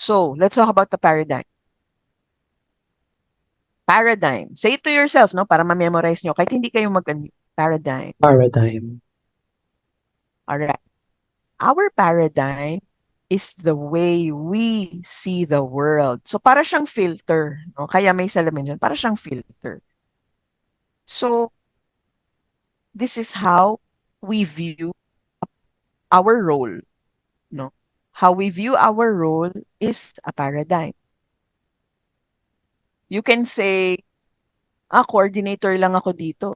So, let's talk about the paradigm. Paradigm. Say it to yourself, no? Para ma-memorize nyo. Kahit hindi kayo mag-unmute. Paradigm. Paradigm. Alright. Our paradigm is the way we see the world. So, para siyang filter. No? Kaya may salamin dyan. Para siyang filter. So, this is how we view our role. No? How we view our role is a paradigm. You can say, coordinator lang ako dito.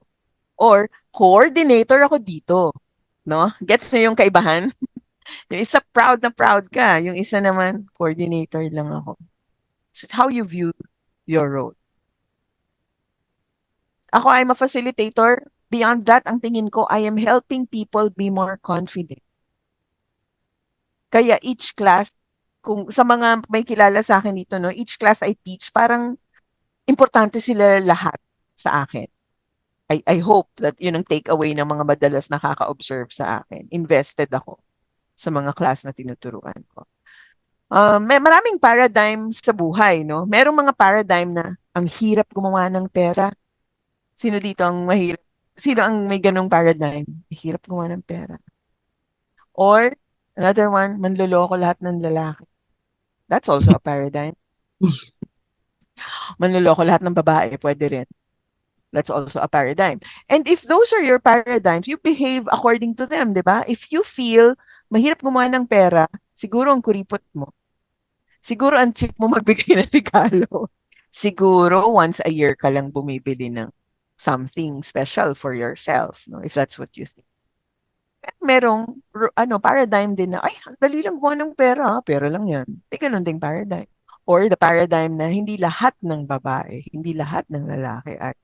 Or, coordinator ako dito. No? Gets nyo yung kaibahan? Yung isa proud na proud ka. Yung isa naman, coordinator lang ako. So, it's how you view your role. Ako, I'm a facilitator. Beyond that, ang tingin ko, I am helping people be more confident. Kaya each class, kung sa mga may kilala sa akin dito, no, each class I teach, parang importante sila lahat sa akin. I hope that yun ang takeaway ng mga madalas nakaka-observe sa akin. Invested ako sa mga class na tinuturuan ko. May maraming paradigm sa buhay, no? Merong mga paradigm na ang hirap gumawa ng pera. Sino dito ang mahirap? Sino ang may ganong paradigm? Hirap gumawa ng pera. Or, another one, manloloko lahat ng lalaki. That's also a paradigm. Manloloko lahat ng babae, pwede rin. That's also a paradigm. And if those are your paradigms, you behave according to them, di ba? If you feel mahirap gumawa ng pera, siguro ang kuripot mo. Siguro ang cheap mo magbigay ng regalo. Siguro once a year ka lang bumibili ng something special for yourself, no? If that's what you think. Merong paradigm din na, ay, ang dali lang gumawa ng pera. Pera lang yan. May ganun ding paradigm. Or the paradigm na hindi lahat ng babae, hindi lahat ng lalaki ay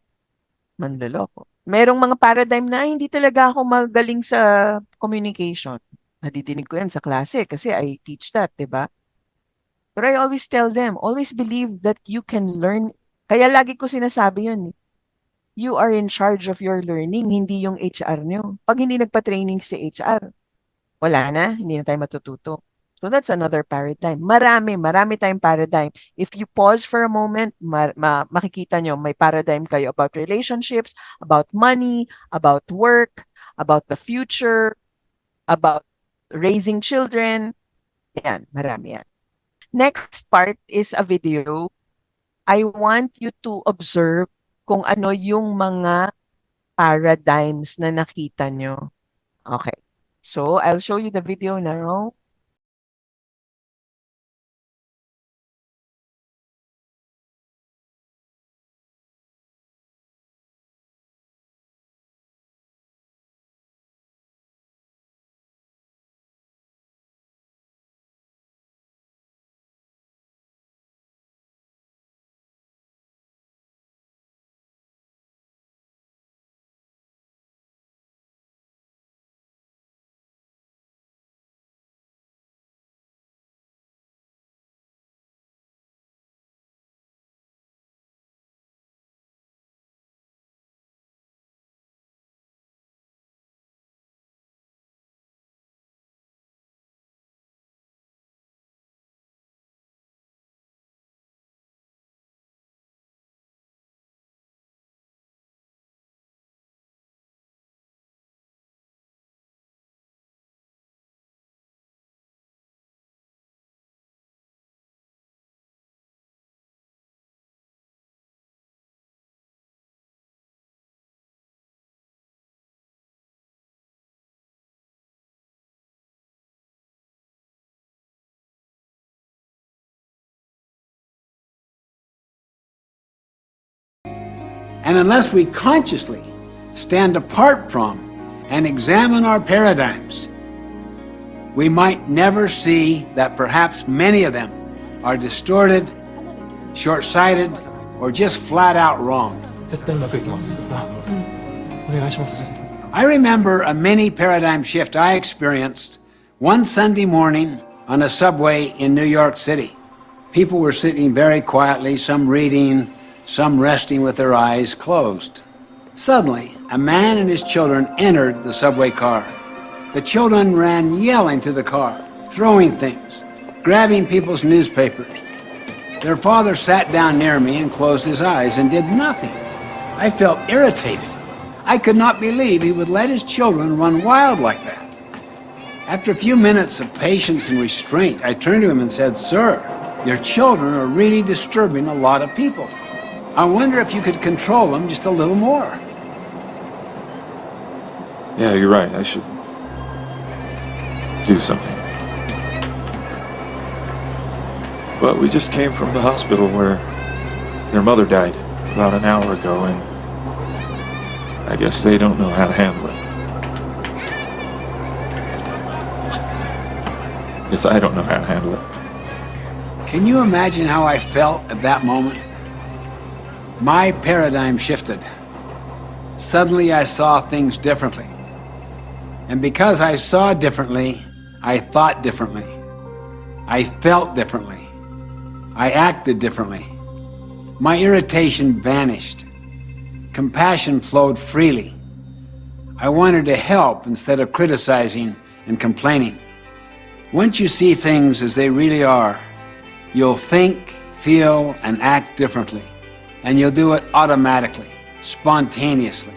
manloloko. Merong mga paradigm na hindi talaga ako magaling sa communication. Nadidinig ko yan sa klase kasi I teach that, di ba? But I always tell them, always believe that you can learn. Kaya lagi ko sinasabi yun. You are in charge of your learning, hindi yung HR nyo. Pag hindi nagpa-training si HR, wala na, hindi na tayo matututo. So that's another paradigm. Marami tayong paradigm. If you pause for a moment, makikita nyo, may paradigm kayo about relationships, about money, about work, about the future, about raising children. Yan, marami yan. Next part is a video. I want you to observe kung ano yung mga paradigms na nakita nyo. Okay. So, I'll show you the video now. And unless we consciously stand apart from and examine our paradigms, we might never see that perhaps many of them are distorted, short-sighted, or just flat out wrong. I remember a mini paradigm shift I experienced one Sunday morning on a subway in New York City. People were sitting very quietly, some reading, some resting with their eyes closed. Suddenly, a man and his children entered the subway car. The children ran yelling to the car, throwing things, grabbing people's newspapers. Their father sat down near me and closed his eyes and did nothing. I felt irritated. I could not believe he would let his children run wild like that. After a few minutes of patience and restraint, I turned to him and said, "Sir, your children are really disturbing a lot of people. I wonder if you could control them just a little more." Yeah, you're right. I should do something. But we just came from the hospital where their mother died about an hour ago, and I guess they don't know how to handle it. Guess I don't know how to handle it. Can you imagine how I felt at that moment? My paradigm shifted. Suddenly I saw things differently. And because I saw differently, I thought differently. I felt differently. I acted differently. My irritation vanished. Compassion flowed freely. I wanted to help instead of criticizing and complaining. Once you see things as they really are, you'll think, feel, and act differently. And you'll do it automatically, spontaneously.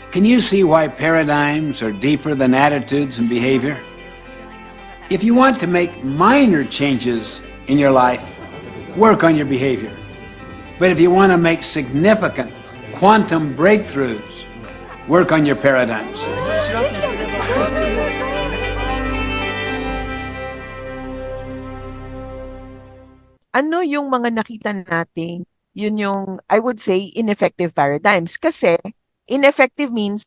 Can you see why paradigms are deeper than attitudes and behavior? If you want to make minor changes in your life, work on your behavior. But if you want to make significant quantum breakthroughs, work on your paradigms. Ano yung mga nakita nating, yun yung, I would say, ineffective paradigms. Kasi, ineffective means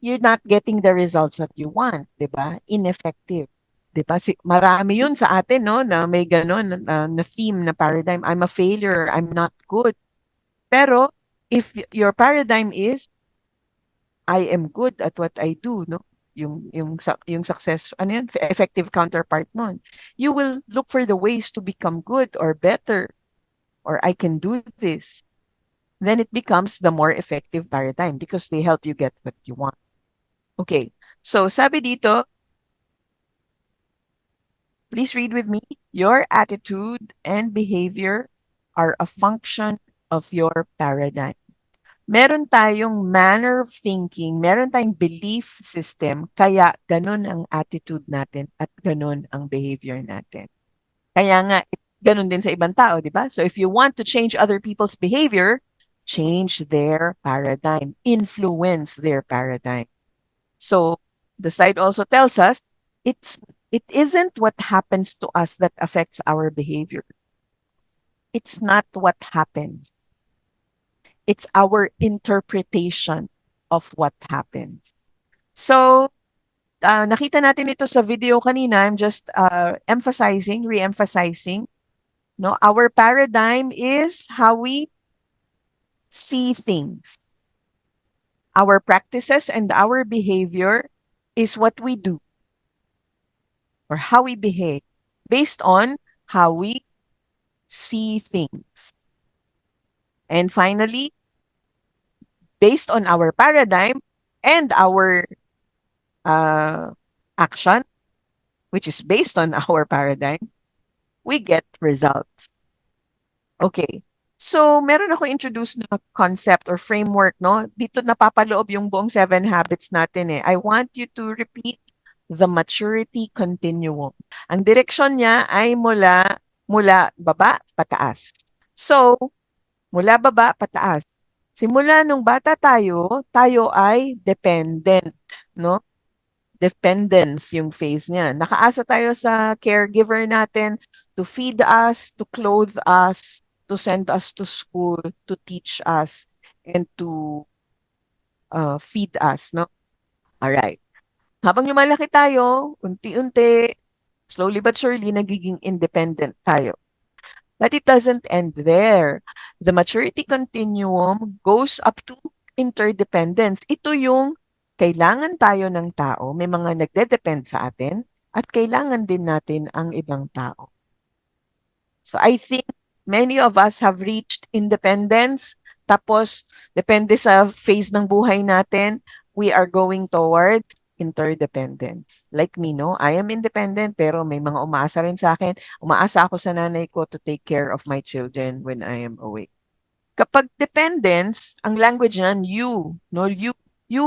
you're not getting the results that you want, di ba? Ineffective. Di ba? Marami yun sa atin, no, na may ganon na theme na paradigm. I'm a failure, I'm not good. Pero, if your paradigm is, I am good at what I do, no? Yung success, ano yun? Effective counterpart nun. You will look for the ways to become good or better, or I can do this. Then it becomes the more effective paradigm because they help you get what you want. Okay, so sabi dito, please read with me. Your attitude and behavior are a function of your paradigm. Meron tayong manner of thinking, meron tayong belief system, kaya ganun ang attitude natin at ganun ang behavior natin. Kaya nga, ganun din sa ibang tao, di ba? So if you want to change other people's behavior, change their paradigm, influence their paradigm. So the slide also tells us it isn't what happens to us that affects our behavior. It's not what happens. It's our interpretation of what happens. So, nakita natin ito sa video kanina. I'm just re-emphasizing. No, our paradigm is how we see things. Our practices and our behavior is what we do or how we behave based on how we see things. And finally, based on our paradigm and our action, which is based on our paradigm, we get results. Okay. So, meron ako introduce na concept or framework, no? Dito napapaloob yung buong 7 habits natin eh. I want you to repeat the maturity continuum. Ang direksyon niya ay mula baba pataas. So, mula baba pataas. Simula nung bata tayo ay dependent, no? Dependence yung phase niya. Nakaasa tayo sa caregiver natin to feed us, to clothe us, to send us to school, to teach us, and to feed us, no? Alright. Habang lumalaki tayo, unti-unti, slowly but surely, nagiging independent tayo. But it doesn't end there. The maturity continuum goes up to interdependence. Ito yung kailangan tayo ng tao, may mga nagde-depend sa atin, at kailangan din natin ang ibang tao. So I think many of us have reached independence, tapos depende sa phase ng buhay natin, we are going towards interdependence. Like me, no? I am independent pero may mga umaasa rin sa akin. Umaasa ako sa nanay ko to take care of my children when I am away. Kapag dependence, ang language niyan, you, no? You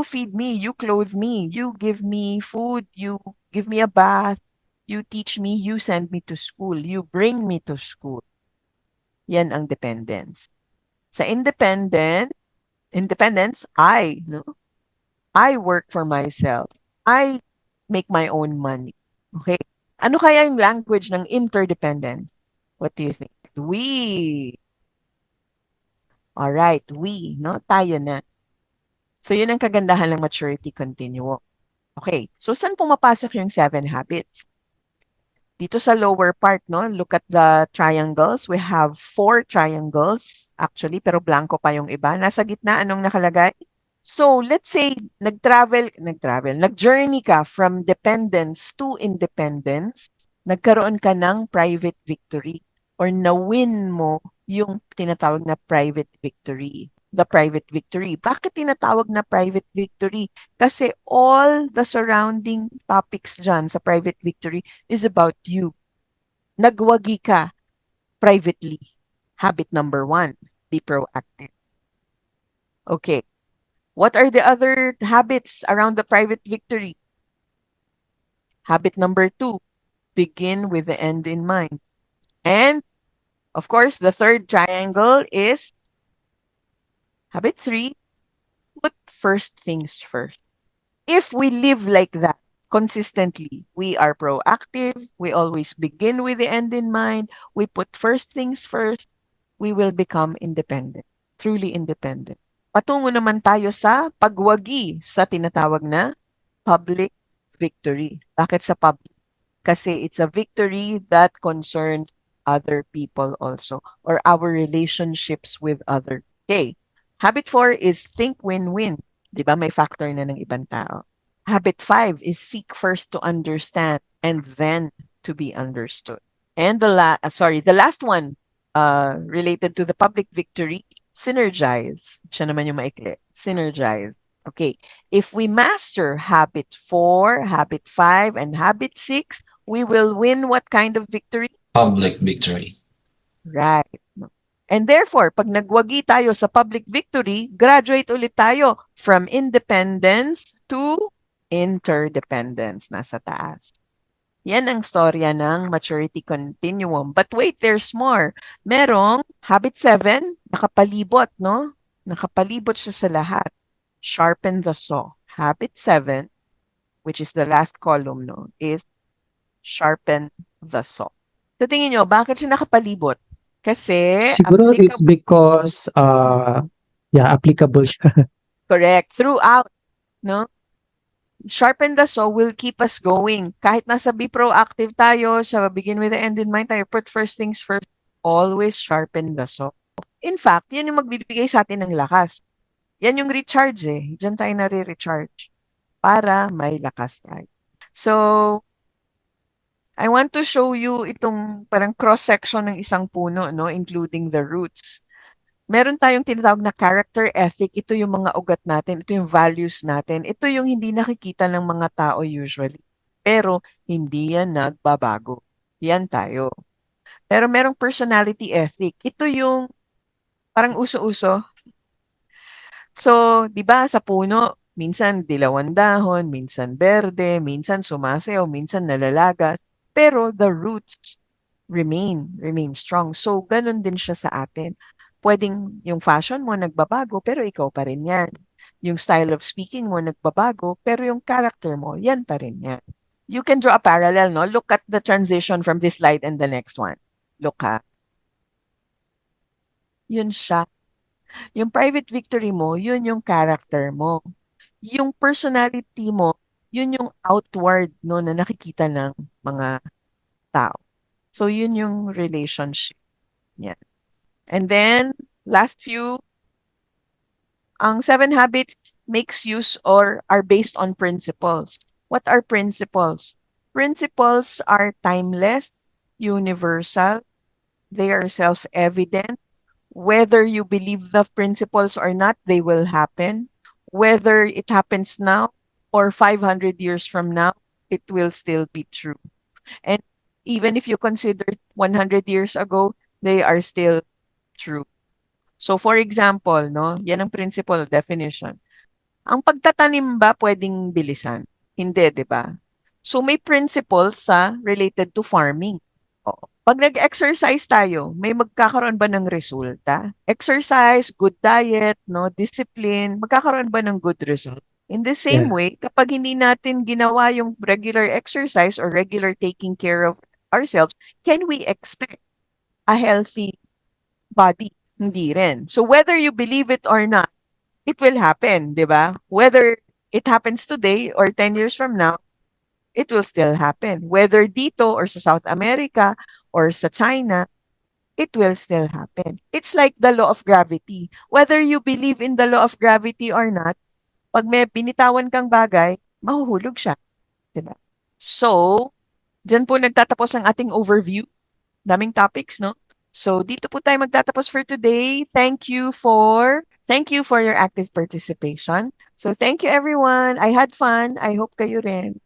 feed me, you clothe me, you give me food, you give me a bath, you teach me, you send me to school, you bring me to school. Yan ang dependence. Sa independence, I, no? I work for myself. I make my own money. Okay? Ano kaya yung language ng interdependence? What do you think? We. All right, we, no? Tayo na. So yun ang kagandahan ng maturity continuum. Okay, so saan pumapasok yung 7 habits? Dito sa lower part, no? Look at the triangles. We have 4 triangles actually, pero blanco pa yung iba. Nasa gitna, anong nakalagay? So, let's say, nag-journey ka from dependence to independence, nagkaroon ka ng private victory or na-win mo yung tinatawag na private victory. The private victory. Bakit tinatawag na private victory? Kasi all the surrounding topics dyan sa private victory is about you. Nagwagi ka privately. Habit number 1, be proactive. Okay. What are the other habits around the private victory? Habit number 2, begin with the end in mind. And, of course, the third triangle is habit 3, put first things first. If we live like that consistently, we are proactive, we always begin with the end in mind, we put first things first, we will become independent, truly independent. Patungo naman tayo sa pagwagi sa tinatawag na public victory. Bakit sa public? Kasi it's a victory that concerns other people also or our relationships with other. Okay. Habit 4 is think win-win. Di ba? May factor na ng ibang tao. Habit 5 is seek first to understand and then to be understood. And the last one related to the public victory, synergize. Siya naman yung maikli. Synergize. Okay. If we master habit 4, habit 5, and habit 6, we will win what kind of victory? Public victory. Right. And therefore, pag nagwagi tayo sa public victory, graduate ulit tayo from independence to interdependence. Nasa taas. Yan ang storya ng maturity continuum. But wait, there's more. Merong habit 7, nakapalibot, no? Nakapalibot siya sa lahat. Sharpen the saw. Habit 7, which is the last column, no, is sharpen the saw. So tingin nyo, bakit siya nakapalibot? Kasi Siguro it's because applicable siya. correct. Throughout, no? Sharpen the saw will keep us going. Kahit nasa be proactive tayo, sa begin with the end in mind tayo, put first things first, always sharpen the saw. In fact, yan yung magbibigay sa atin ng lakas. Yan yung recharge eh. Diyan tayo nare-recharge para may lakas tayo. So, I want to show you itong parang cross-section ng isang puno, no, including the roots. Meron tayong tinatawag na character ethic. Ito yung mga ugat natin. Ito yung values natin. Ito yung hindi nakikita ng mga tao usually. Pero hindi yan nagbabago. Yan tayo. Pero merong personality ethic. Ito yung parang uso-uso. So, di ba sa puno, minsan dilawan dahon, minsan berde, minsan sumasayaw, minsan nalalagas. Pero the roots remain strong. So, ganun din siya sa atin. Pwedeng yung fashion mo nagbabago, pero ikaw pa rin yan. Yung style of speaking mo nagbabago, pero yung character mo, yan pa rin yan. You can draw a parallel, no? Look at the transition from this slide and the next one. Look ha. Yun siya. Yung private victory mo, yun yung character mo. Yung personality mo, yun yung outward, no, na nakikita ng mga tao. So, yun yung relationship. Yan. And then, last few, ang 7 habits makes use or are based on principles. What are principles? Principles are timeless, universal, they are self-evident. Whether you believe the principles or not, they will happen. Whether it happens now or 500 years from now, it will still be true. And even if you consider 100 years ago, they are still true. So for example, no, yan ang principle definition. Ang pagtatanim ba pwedeng bilisan? Hindi, 'di ba? So may principles sa related to farming. Oo. Pag nag-exercise tayo, may magkakaroon ba ng resulta? Exercise, good diet, no, discipline, magkakaroon ba ng good result? In the same Yeah. way, kapag hindi natin ginawa yung regular exercise or regular taking care of ourselves, can we expect a healthy body? Hindi rin. So whether you believe it or not, it will happen, di ba? Whether it happens today or 10 years from now, it will still happen. Whether dito or sa South America or sa China, it will still happen. It's like the law of gravity. Whether you believe in the law of gravity or not, pag may binitawan kang bagay, mahuhulog siya. Diba? So, dyan po nagtatapos ang ating overview. Daming topics, no? So, dito po tayo magtatapos for today. Thank you for your active participation. So, thank you everyone. I had fun. I hope kayo rin.